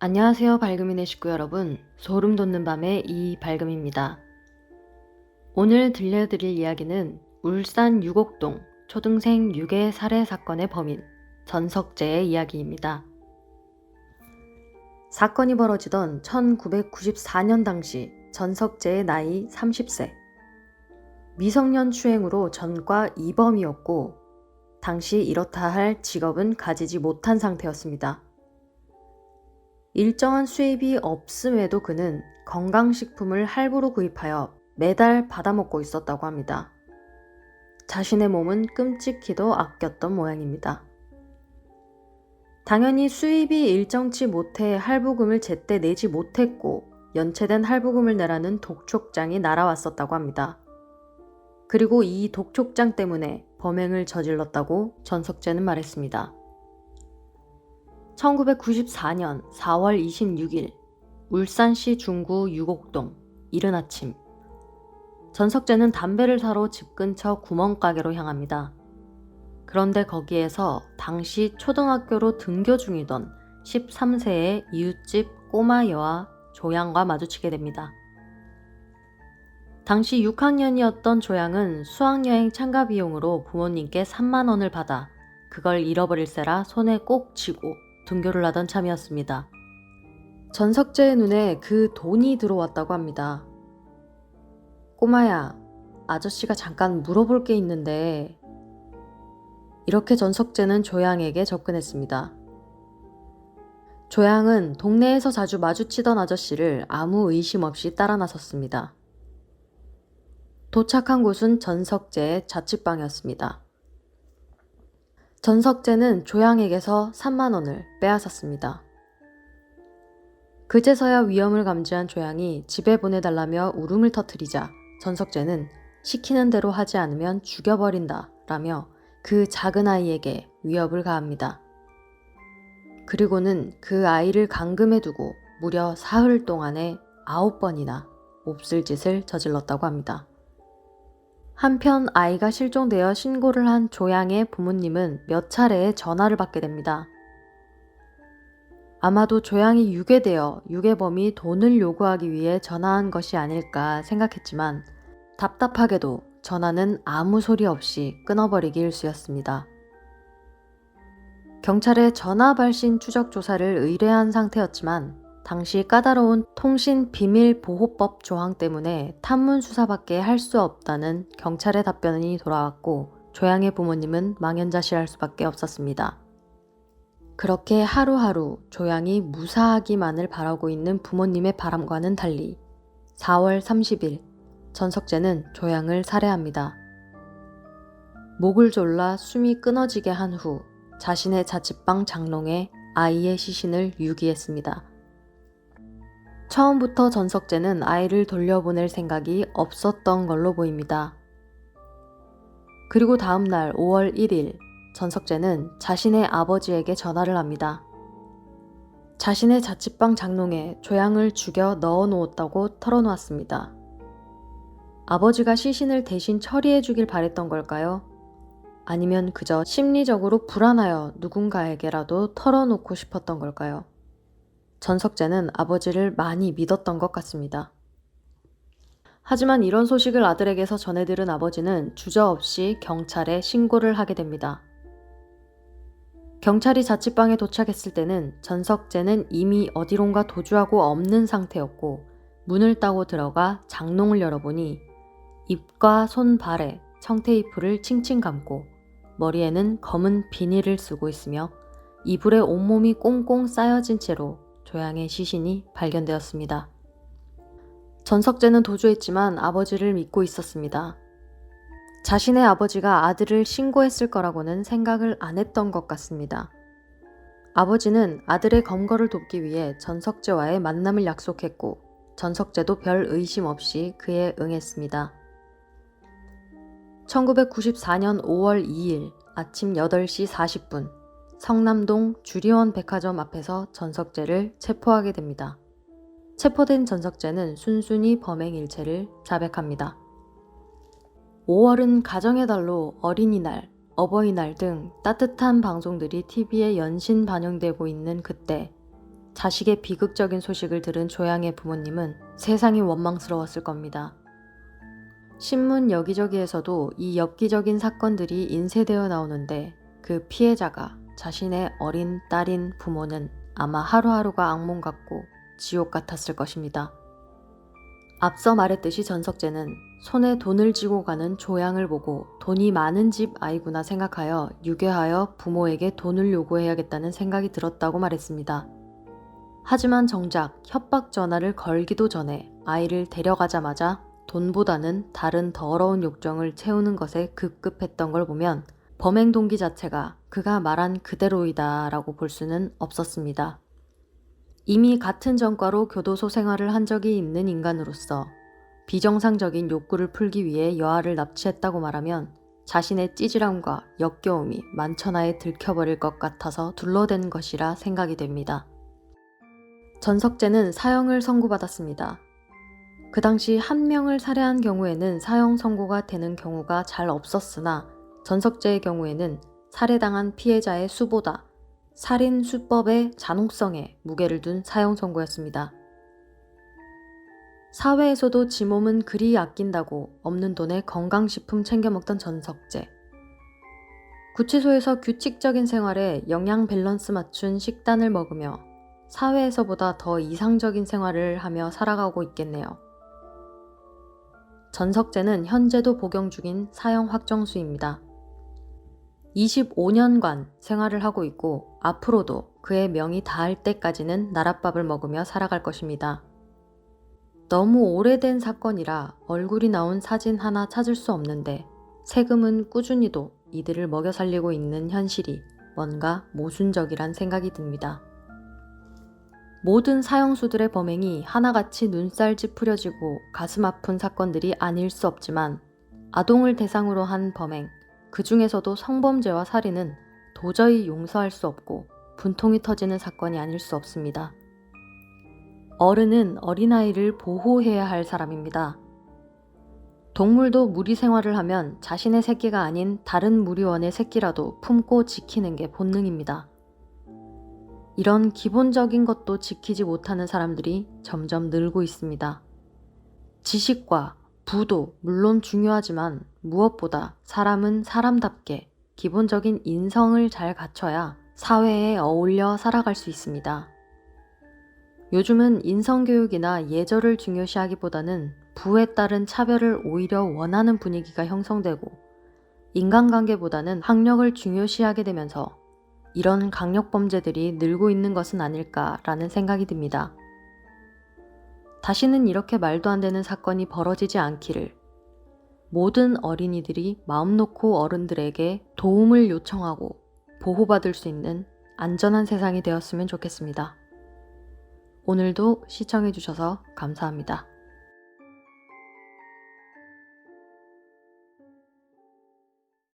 안녕하세요, 밝음이네 식구 여러분. 소름 돋는 밤의 이밝음입니다. 오늘 들려드릴 이야기는 울산 유곡동 초등생 유괴 살해 사건의 범인 전석재의 이야기입니다. 사건이 벌어지던 1994년 당시 전석재의 나이 30세. 미성년 추행으로 전과 2범이었고 당시 이렇다 할 직업은 가지지 못한 상태였습니다. 일정한 수입이 없음에도 그는 건강식품을 할부로 구입하여 매달 받아먹고 있었다고 합니다. 자신의 몸은 끔찍히도 아꼈던 모양입니다. 당연히 수입이 일정치 못해 할부금을 제때 내지 못했고 연체된 할부금을 내라는 독촉장이 날아왔었다고 합니다. 그리고 이 독촉장 때문에 범행을 저질렀다고 전석재는 말했습니다. 1994년 4월 26일 울산시 중구 유곡동 이른 아침 전석재는 담배를 사러 집 근처 구멍가게로 향합니다. 그런데 거기에서 당시 초등학교로 등교 중이던 13세의 이웃집 꼬마 여아 조양과 마주치게 됩니다. 당시 6학년이었던 조양은 수학여행 참가 비용으로 부모님께 3만 원을 받아 그걸 잃어버릴세라 손에 꼭 쥐고 등교를 하던 참이었습니다. 전석재의 눈에 그 돈이 들어왔다고 합니다. 꼬마야, 아저씨가 잠깐 물어볼 게 있는데. 이렇게 전석재는 조양에게 접근했습니다. 조양은 동네에서 자주 마주치던 아저씨를 아무 의심 없이 따라 나섰습니다. 도착한 곳은 전석재의 자취방이었습니다. 전석재는 조양에게서 3만 원을 빼앗았습니다. 그제서야 위험을 감지한 조양이 집에 보내달라며 울음을 터뜨리자 전석재는 시키는 대로 하지 않으면 죽여버린다 라며 그 작은 아이에게 위협을 가합니다. 그리고는 그 아이를 감금해 두고 무려 사흘 동안에 9번이나 몹쓸 짓을 저질렀다고 합니다. 한편 아이가 실종되어 신고를 한 조양의 부모님은 몇 차례의 전화를 받게 됩니다. 아마도 조양이 유괴되어 유괴범이 돈을 요구하기 위해 전화한 것이 아닐까 생각했지만 답답하게도 전화는 아무 소리 없이 끊어버리기 일쑤였습니다. 경찰에 전화 발신 추적 조사를 의뢰한 상태였지만 당시 까다로운 통신비밀보호법 조항 때문에 탐문 수사밖에 할 수 없다는 경찰의 답변이 돌아왔고 조양의 부모님은 망연자실할 수밖에 없었습니다. 그렇게 하루하루 조양이 무사하기만을 바라고 있는 부모님의 바람과는 달리 4월 30일 전석재는 조양을 살해합니다. 목을 졸라 숨이 끊어지게 한 후 자신의 자취방 장롱에 아이의 시신을 유기했습니다. 처음부터 전석재는 아이를 돌려보낼 생각이 없었던 걸로 보입니다. 그리고 다음 날 5월 1일 전석재는 자신의 아버지에게 전화를 합니다. 자신의 자취방 장롱에 조양을 죽여 넣어 놓았다고 털어놓았습니다. 아버지가 시신을 대신 처리해 주길 바랬던 걸까요? 아니면 그저 심리적으로 불안하여 누군가에게라도 털어놓고 싶었던 걸까요? 전석재는 아버지를 많이 믿었던 것 같습니다. 하지만 이런 소식을 아들에게서 전해들은 아버지는 주저없이 경찰에 신고를 하게 됩니다. 경찰이 자취방에 도착했을 때는 전석재는 이미 어디론가 도주하고 없는 상태였고 문을 따고 들어가 장롱을 열어보니 입과 손, 발에 청테이프를 칭칭 감고 머리에는 검은 비닐을 쓰고 있으며 이불에 온몸이 꽁꽁 쌓여진 채로 조양의 시신이 발견되었습니다. 전석재는 도주했지만 아버지를 믿고 있었습니다. 자신의 아버지가 아들을 신고했을 거라고는 생각을 안 했던 것 같습니다. 아버지는 아들의 검거를 돕기 위해 전석재와의 만남을 약속했고 전석재도 별 의심 없이 그에 응했습니다. 1994년 5월 2일 아침 8시 40분 성남동 주리원 백화점 앞에서 전석재를 체포하게 됩니다. 체포된 전석재는 순순히 범행 일체를 자백합니다. 5월은 가정의 달로 어린이날, 어버이날 등 따뜻한 방송들이 TV에 연신 반영되고 있는 그때 자식의 비극적인 소식을 들은 조양의 부모님은 세상이 원망스러웠을 겁니다. 신문 여기저기에서도 이 엽기적인 사건들이 인쇄되어 나오는데 그 피해자가 자신의 어린 딸인 부모는 아마 하루하루가 악몽 같고 지옥 같았을 것입니다. 앞서 말했듯이 전석재는 손에 돈을 쥐고 가는 조양을 보고 돈이 많은 집 아이구나 생각하여 유괴하여 부모에게 돈을 요구해야겠다는 생각이 들었다고 말했습니다. 하지만 정작 협박 전화를 걸기도 전에 아이를 데려가자마자 돈보다는 다른 더러운 욕정을 채우는 것에 급급했던 걸 보면 범행 동기 자체가 그가 말한 그대로이다 라고 볼 수는 없었습니다. 이미 같은 전과로 교도소 생활을 한 적이 있는 인간으로서 비정상적인 욕구를 풀기 위해 여아를 납치했다고 말하면 자신의 찌질함과 역겨움이 만천하에 들켜버릴 것 같아서 둘러댄 것이라 생각이 됩니다. 전석재는 사형을 선고받았습니다. 그 당시 한 명을 살해한 경우에는 사형 선고가 되는 경우가 잘 없었으나 전석재의 경우에는 살해당한 피해자의 수보다 살인 수법의 잔혹성에 무게를 둔 사형 선고였습니다. 사회에서도 지 몸은 그리 아낀다고 없는 돈에 건강식품 챙겨 먹던 전석재. 구치소에서 규칙적인 생활에 영양 밸런스 맞춘 식단을 먹으며 사회에서보다 더 이상적인 생활을 하며 살아가고 있겠네요. 전석재는 현재도 복용 중인 사형 확정수입니다. 25년간 생활을 하고 있고 앞으로도 그의 명이 닿을 때까지는 나랏밥을 먹으며 살아갈 것입니다. 너무 오래된 사건이라 얼굴이 나온 사진 하나 찾을 수 없는데 세금은 꾸준히도 이들을 먹여 살리고 있는 현실이 뭔가 모순적이란 생각이 듭니다. 모든 사형수들의 범행이 하나같이 눈살 찌푸려지고 가슴 아픈 사건들이 아닐 수 없지만 아동을 대상으로 한 범행, 그 중에서도 성범죄와 살인은 도저히 용서할 수 없고 분통이 터지는 사건이 아닐 수 없습니다. 어른은 어린아이를 보호해야 할 사람입니다. 동물도 무리 생활을 하면 자신의 새끼가 아닌 다른 무리원의 새끼라도 품고 지키는 게 본능입니다. 이런 기본적인 것도 지키지 못하는 사람들이 점점 늘고 있습니다. 지식과 부도 물론 중요하지만 무엇보다 사람은 사람답게 기본적인 인성을 잘 갖춰야 사회에 어울려 살아갈 수 있습니다. 요즘은 인성교육이나 예절을 중요시하기보다는 부에 따른 차별을 오히려 원하는 분위기가 형성되고 인간관계보다는 학력을 중요시하게 되면서 이런 강력범죄들이 늘고 있는 것은 아닐까라는 생각이 듭니다. 다시는 이렇게 말도 안 되는 사건이 벌어지지 않기를 모든 어린이들이 마음 놓고 어른들에게 도움을 요청하고 보호받을 수 있는 안전한 세상이 되었으면 좋겠습니다. 오늘도 시청해주셔서 감사합니다.